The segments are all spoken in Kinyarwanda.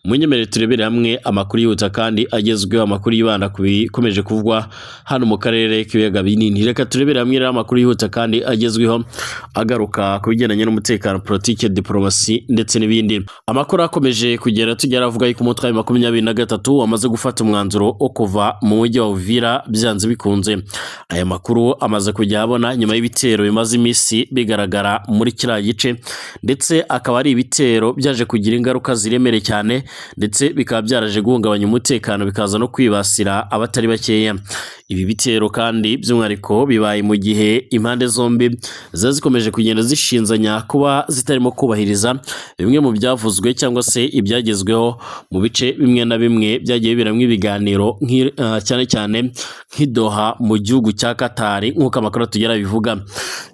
Munyemerere turebere hamwe amakuru yihuta kandi agezweho, amakuru yibanda ku bikomeje kuvugwa hano mu karere k'ibiyaga binini. Reka turebere hamwe amakuru yihuta kandi agezweho agaruka ku bigendanye n'umutekano, politike, diplomasi ndetse n'ibindi. Amakuru akomeje kugera tugera avuga yuko umutwe wa 23 wamaze gufata umwanzuro wo kuva mu mujyi wa Uvira byanze bikunze. Aya makuru amaze kujya abona nyuma y'ibitero bimaze iminsi bigaragara muri kiriya gice, ndetse akaba ari ibitero byaje kugira ingaruka ziremereye cyane, ndetse bikaba byaraje guhungabanya umutekano bikaza no kwibasira abatari bakeya. Ibi bitero kandi by'umwihariko bibaye mu gihe impande zombi zikomeje kugenda zishinzanya kuba zitarimo kubahiriza bimwe mu byavuzwe cyangwa se ibyagezweho mu bice bimwe na bimwe byagiye biramwe ibiganiro cyane cyane nk'Doha mu gihugu cya Qatar nk'uko amakuru tugera bivuga.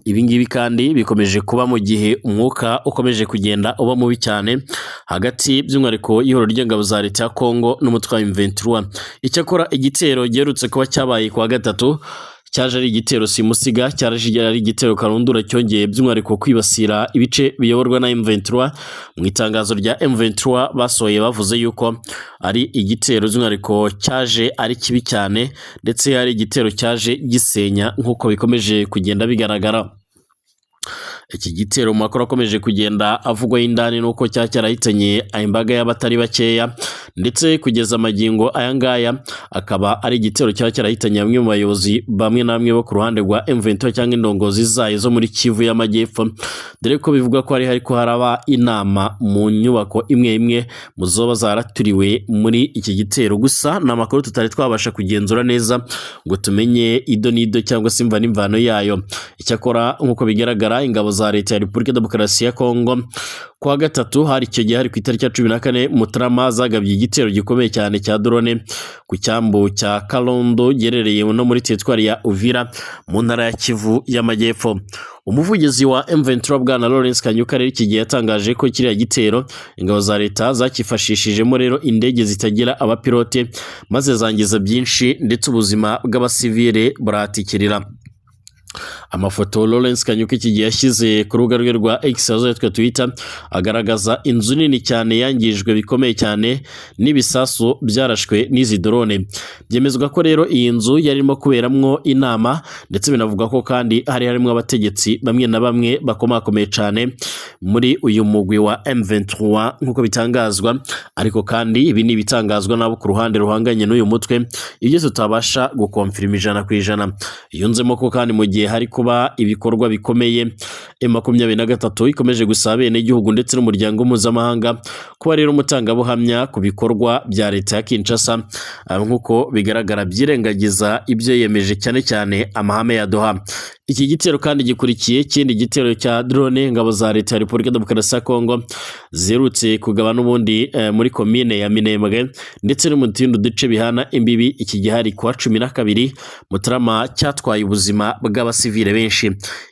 Ibi ngibi kandi bikomeje kuba mu gihe umwuka ukomeje kugenda uba mubi cyane hagati by'umwihariko y'ihoro ry'ingabo za leta ya Kongo n'umutwe wa M23. Icyakora igitero giherutse kuba cyabaye kuwa gatatu cyaje ari igitero simusiga, cyaje ari igitero karundura cyongeye by'umwihariko kwibasira ibice biyoborwa na M23. Mu itangazo rya M23 basohoye bavuze yuko ari igitero by'umwihariko cyaje ari kibi cyane, ndetse ari igitero cyaje gisenya nk'uko bikomeje kugenda bigaragara. Iki gitero mu makuru akomeje kugenda avugwa y'indani nuko cyarahitanye imbaga y'abatari bakeya, ndetse kugeza amagingo aya ngaya akaba ari igitero cyarahitanye bamwe mu bayobozi bamwe na bamwe bo ku ruhande rwa M23 cyangwa indongozi zayo zo muri Kivu y'Amajyepfo, dore ko bivuga ko hariko haraba inama mu nyubako imwe imwe mu zoba zaraturiwe muri iki gitero. Gusa na makuru tutari twabasha kugenzura neza ngo tumenye ido nido cyangwa se imva n'imvano yayo. Icyakora nk'uko bigaragara ingabo za leta ya Repubulika Demokarasi ya Kongo kuwa gatatu hari icyo gihe hari ku itariki ya 14 Mutarama zagabye igitero gikomeye cyane cya drone ku cyambu cya Kalondo gerereye no muri teritwari ya Uvira mu ntara ya Kivu y'Amajyepfo. Umuvugizi wa M23 bwana Lawrence Kanyuka rero iki gihe yatangaje ko kiriya gitero ingabo za leta zakifashishijemo rero indege zitagira abapilote maze zangiza byinshi, ndetse ubuzima bw'abasivile buratikirira. Amafoto Lawrence Kanyuka iki gihe yashyize ku rubuga rwe rwa X azitwa Twitter agaragaza inzu nini cyane yangijwe bikomeye cyane n'ibisasu byarashwe n'izi drone. Byemezwa ko rero iyi nzu yarimo kuberamwo inama, ndetse binavuga ko kandi harimo abategetsi bamwe na bamwe bakomakomeye cyane muri uyu mugwi wa M23 nk'uko bitangazwa, ariko kandi ibi ni bitangazwa nabo ku ruhande ruhanganye n'uyu mutwe, ibyo tutabasha gukonfirma 100%. Yunzemo ko kandi mu gihe hari kuba ibikorwa bikomeye M23 ikomeje gusaba bene igihugu ndetse n'umuryango mpuzamahanga kuba rero umutangabuhamya ku bikorwa bya leta ya Kinshasa, nk'uko bigaragara byirengagiza ibyo yemeje cyane cyane amahame ya Doha. Iki gitero kandi gikurikiye ikindi gitero cya drone ingabo za leta ya Repubulika Demokarasi ya Kongo zerutse kugaba n'ubundi muri komine ya Minembwe ndetse no mu tundi duce bihana imbibi. Iki gihe hari kuwa 12 Mutarama cyatwaye ubuzima bw'abasivile benshi.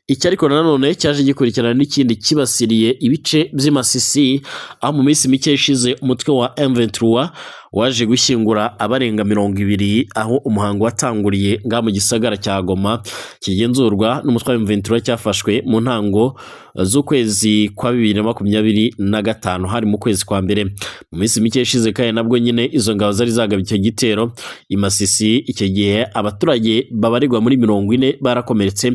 Iki ariko nanone cyaje gikurikirana n'ikindi kibasiriye ibice by'Imasisi, aho mu minsi mike ishize umutwe wa M23 waje gushyingura abarenga 20, aho umuhango watanguriye nga mu gisagara cya Goma kigenzurwa n'umutwe wa M23 cyafashwe mu ntango z'ukwezi kwa 2025 hari mu kwezi kwa mbere. Mu minsi mike ishize kandi nabwo nyine izo ngabo zari zagabye icyo gitero Imasisi. Icyo gihe abaturage babarirwa muri 40 barakomeretse,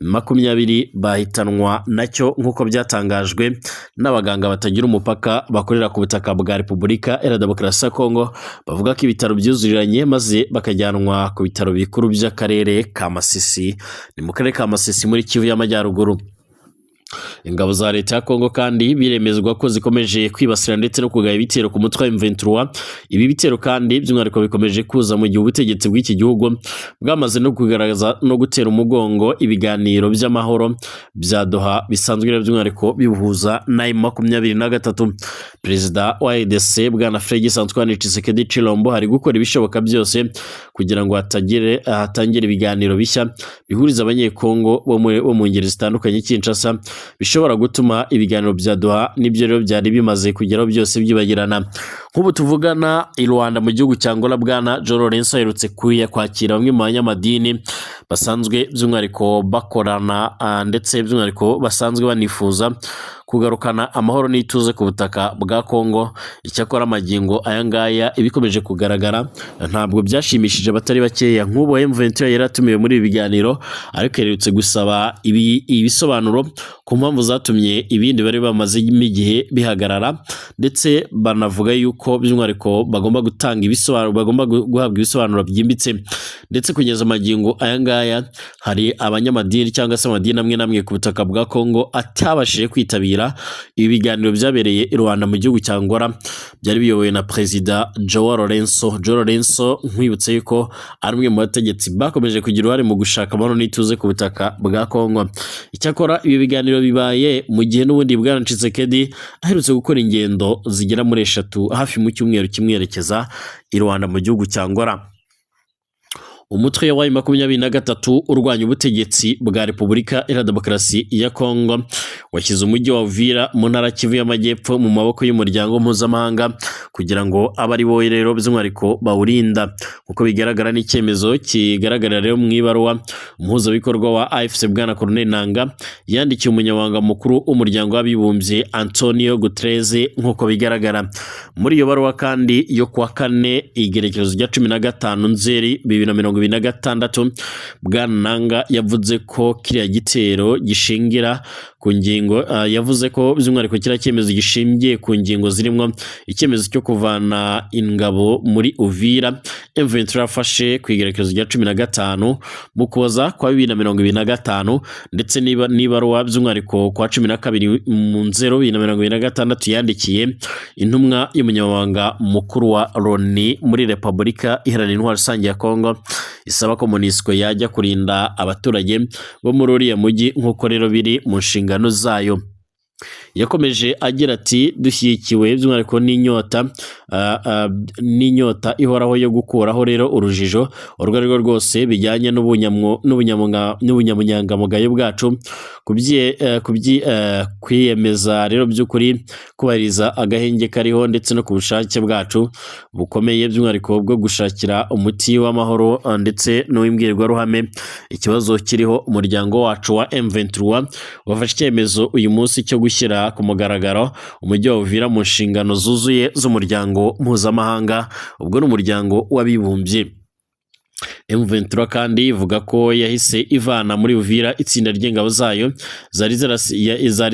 20 bahitanwa nacyo nk'uko byatangajwe n'abaganga batagira umupaka bakorera ku butaka bwa Repubulika ya Demokarasi ya Kongo. Bavuga ko ibitaro byuzuriranye maze bakajyanwa ku bitaro bikuru by'akarere ka Masisi, ni mu karere ka Masisi muri Kivu y'Amajyaruguru. Ingabo za leta ya Kongo kandi biremezwa ko zikomeje kwibasira ndetse no kugaya ibitero ku mutwe wa M23. Ibi bitero kandi by'umwihariko bikomeje kuza mu gihe ubutegetsi bw'iki gihugu bwamaze no kugaragaza no gutera umugongo ibiganiro by'amahoro bya Doha bisanzwe by'umwihariko bibuhuza na M23. Perezida wa EDC bwana Félix Antoine Tshisekedi Tshilombo hari gukora ibishoboka byose kugira ngo hatangire ibiganiro bishya bihuriza abanyekongo bo mu ngeri zitandukanye Kinshasa, bishobora gutuma ibiganiro bya Doha n'ibyo rero byari bimaze kugeraho byose byibagirana. Nk'ubu tuvugana i Rwanda mu gihugu cya Angola bwana João Lourenço aherutse kwakira bamwe mu banyamadini basanzwe by'umwihariko bakorana ndetse by'umwihariko basanzwe banifuza kugarukana amahoro n'ituze ku butaka bwa Kongo. Icyakora amagingo aya ngaya ibikomeje kugaragara ntabwo byashimishije abatari bakeya. Nk'ubu M23 yaratumiwe muri ibi biganiro ariko yerutse gusaba ibisobanuro ku mpamvu zatumye ibindi bari bamaze igihe bihagarara, ndetse banavuga yuko by'umwihariko bagomba gutanga ibisobanuro, bagomba guhabwa ibisobanuro byimbitse. Ndetse kugeza amagingo aya ngaya hari abanyamadini cyangwa se amadini amwe namwe ku butaka bwa Kongo atabashije kwitabira ibi biganiro byabereye i Rwanda mu gihugu cya Angola, byari biyobowe na Perezida Joao Lourenço. Nkwibutse yuko ari umwe mu bategetsi bakomeje kugira uruhare mu gushaka amahoro n'ituze ku butaka bwa Kongo. Icyakora ibi biganiro bibaye mu gihe n'ubundi Bwana Tshisekedi aherutse gukora ingendo zigera muri 3 hafi mu cyumweru kimwe yerekeza i Rwanda mu gihugu cya Angola. Umutwe wa M23 urwanya ubutegetsi bwa Repubulika Iharanira Demokarasi ya Kongo washyize umujyi wa Uvira mu ntara Kivu y'Amajyepfo mu maboko y'umuryango mpuzamahanga kugira ngo abari bo rero by'umwihariko bawurinda. Kuko bigaragara n'icyemezo kigaragarira rero mu ibaruwa umuhuzabikorwa wa AFC Bwana Corneille Nangaa yandikiye umunyamabanga mukuru w'umuryango w'abibumbye Antonio Guterres. Nk'uko bigaragara muri iyo baruwa kandi yo kuwa 4 igerekezo rya 15 Nzeri 2026, Bwana Nangaa yavuze ko kiriya gitero gishingira ku ngingo yavuze ko by'umwihariko kiriya cyemezo gishingiye ku ngingo zirimo icyemezo cyo kuvana ingabo muri Uvira M23 yafashe ku igerekezo rya 15 mu Ukuboza kwa 2025, ndetse n'ibaruwa by'umwihariko kwa 12 mu Nzero 2026 yandikiye intumwa y'umunyamabanga mukuru wa Loni muri Repubulika Iharanira Intwaro Rusange ya Kongo isaba ko MONUSCO yajya kurinda abaturage bo muri uriya mujyi nk'uko rero biri mu nshingano zayo. Yakomeje agira ati dushyigikiwe by'umwihariko n'inyota ihoraho yo gukuraho rero urujijo urwo ari rwo rwose bijyanye n'ubunyamunyangamugayo bwacu, kwiyemeza rero by'ukuri kubahiriza agahenge kariho, ndetse no ku bushake bwacu bukomeye by'umwihariko bwo gushakira umuti w'amahoro ndetse n'uw'imbwirwaruhame ikibazo kiriho. Umuryango wacu wa M23 wafashe icyemezo uyu munsi cyo gushyira ku mugaragaro umujyi wa Uvira mu nshingano zuzuye z'umuryango mpuzamahanga, ubwo n'umuryango w'abibumbye. M23 kandi ivuga ko yahise ivana muri Uvira itsinda ry'ingabo zayo zari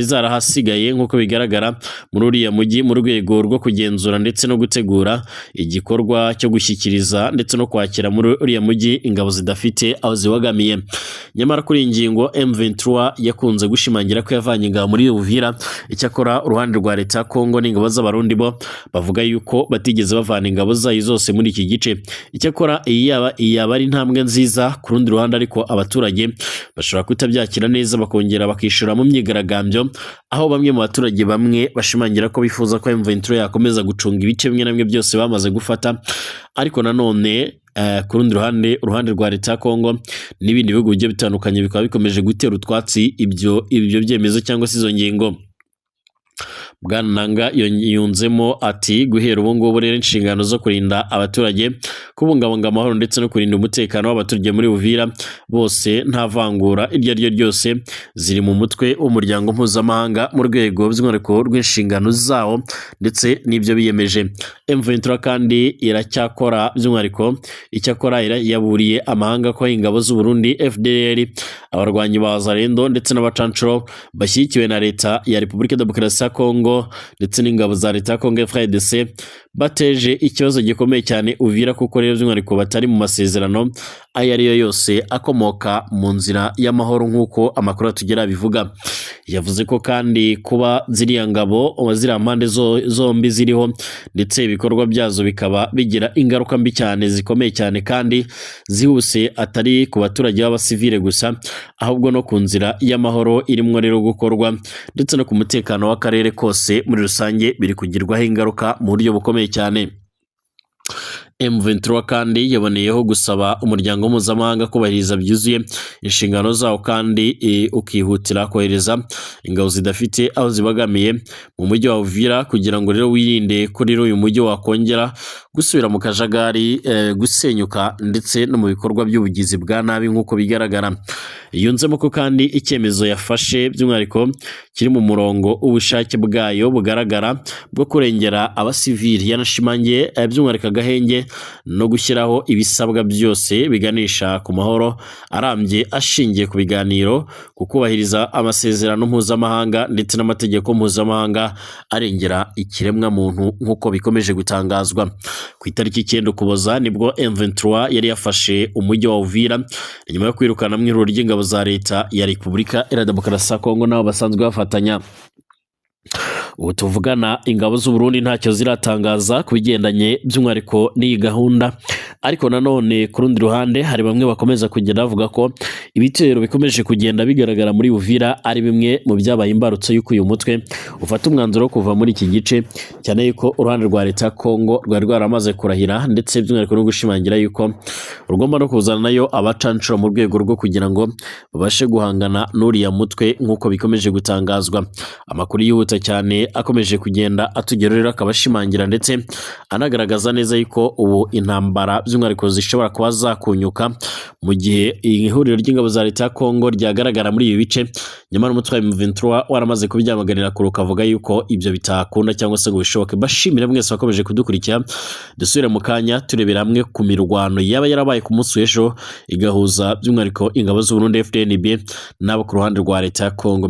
zarahasigaye nk'uko bigaragara muri uriya mujyi mu rwego rwo kugenzura ndetse no gutegura igikorwa cyo gushyikiriza ndetse no kwakira muri uriya mujyi ingabo zidafite aho ziwagamiye. Nyamara kuri iyi ngingo M23 yakunze gushimangira ko yavanye ingabo muri Uvira. Icyakora uruhande rwa leta ya Kongo n'ingabo z'abarundi bo bavuga yuko batigeze bavana ingabo zayo zose muri iki gice. Icyakora yaba ari intambwe nziza ku rundi ruhande, ariko abaturage bashobora kutabyakira neza bakongera bakishura mu myigaragambyo, aho bamwe mu baturage bamwe bashimangira ko bifuza ko M23 yakomeza gucunga ibice bimwe na bimwe byose bamaze gufata. Ariko nanone ku rundi uruhande rwa leta ya Kongo n'ibindi bihugu bigiye bitandukanye bikaba bikomeje gutera utwatsi ibyo byemezo cyangwa se izo ngingo. Bwana Nangaa yunzemo ati guhera ubu ngubu rero inshingano zo kurinda abaturage, kubungabunga amahoro ndetse no kurinda umutekano w'abaturage muri Uvira bose nta vangura iryo ari ryo ryose ziri mu mutwe w'umuryango mpuzamahanga mu rwego by'umwihariko rw'inshingano zawo ndetse n'ibyo biyemeje. M23 kandi iracyakora by'umwihariko icyakora yaburiye amahanga ko ingabo z'u Burundi FDLR, abarwanyi ba Zarendo ndetse n'abacancuro bashyigikiwe na leta ya Repubulika Demokarasi ya Kongo ndetse n'ingabo za leta ya Kongo FARDC bateje ikibazo gikomeye cyane Uvira, kuko rero by'umwihariko batari mu masezerano ayo ari yo yose akomoka mu nzira y'amahoro nk'uko amakuru atugera bivuga. Yavuze ko kandi kuba ziriya ngabo ziriya mpande zombi ziriho ndetse ibikorwa byazo bikaba bigira ingaruka mbi cyane zikomeye cyane kandi zihuse, atari ku baturage b'abasivile gusa ahubwo no ku nzira y'amahoro irimo rero gukorwa ndetse no ku mutekano w'akarere kose muri rusange biri kugirwaho ingaruka mu buryo bukomeye cyane. M23 kandi yaboneyeho gusaba umuryango mpuzamahanga kubahiriza byuzuye inshingano zawo kandi ukihutira kohereza ingabo zidafite aho zibagamiye mu mujyi wa Uvira kugira ngo rero wirinde ko rero uyu mujyi wakongera gusubira mu kajagari, gusenyuka ndetse no mu bikorwa by'ubugizi bwa nabi nk'uko bigaragara. Yunzemo ko kandi icyemezo yafashe by'umwihariko kiri mu murongo ubushake bwayo bugaragara bwo kurengera abasivili. Yanashimangiye by'umwihariko agahenge no gushyiraho ibisabwa byose biganisha ku mahoro arambye ashingiye ku biganiro, kukubahiriza amasezerano mpuzamahanga ndetse n'amategeko mpuzamahanga arengera ikiremwa muntu nk'uko bikomeje gutangazwa. Ku itariki 9 Ukuboza nibwo M23 yari yafashe umujyi wa Uvira nyuma yo kwirukana mu ihuriro ry'ingabo za leta ya Repubulika Iharanira Demokarasi ya Kongo nabo basanzwe bafatanya. Ubu tuvugana ingabo z'u Burundi ntacyo ziratangaza kubigendanye by'umwihariko n'iyi gahunda, ariko nanone ku rundi ruhande hari bamwe bakomeza kugenda bavuga ko ibitero bikomeje kugenda bigaragara muri Uvira ari bimwe mu byabaye imbarutso y'uko uyu mutwe ufata umwanzuro wo kuva muri iki gice, cyane yuko uruhande rwa leta ya Kongo rwari rwaramaze kurahira ndetse by'umwihariko no gushimangira yuko rugomba no kuzana nayo abacancuro mu rwego rwo kugira ngo babashe guhangana n'uriya mutwe nk'uko bikomeje gutangazwa. Amakuru yihuta cyane akomeje kugenda atugerera akabashimangira ndetse anagaragaza neza yuko ubu intambara by'umwihariko zishobora kuba zakunyuka mu gihe ihuriro ry'ingabo za leta ya Kongo ryagaragara muri ibi bice, nyamara umutwe wa M23 waramaze kubyamaganira kure ukavuga yuko ibyo bitakunda cyangwa se ngo bishoboke. Bashimire mwese bakomeje kudukurikira, dusubire mu kanya turebera hamwe ku mirwano yaba yarabaye ku munsi w'ejo igahuza by'umwihariko ingabo z'u Burundi FDNB n'abo ku ruhande rwa leta ya Kongo.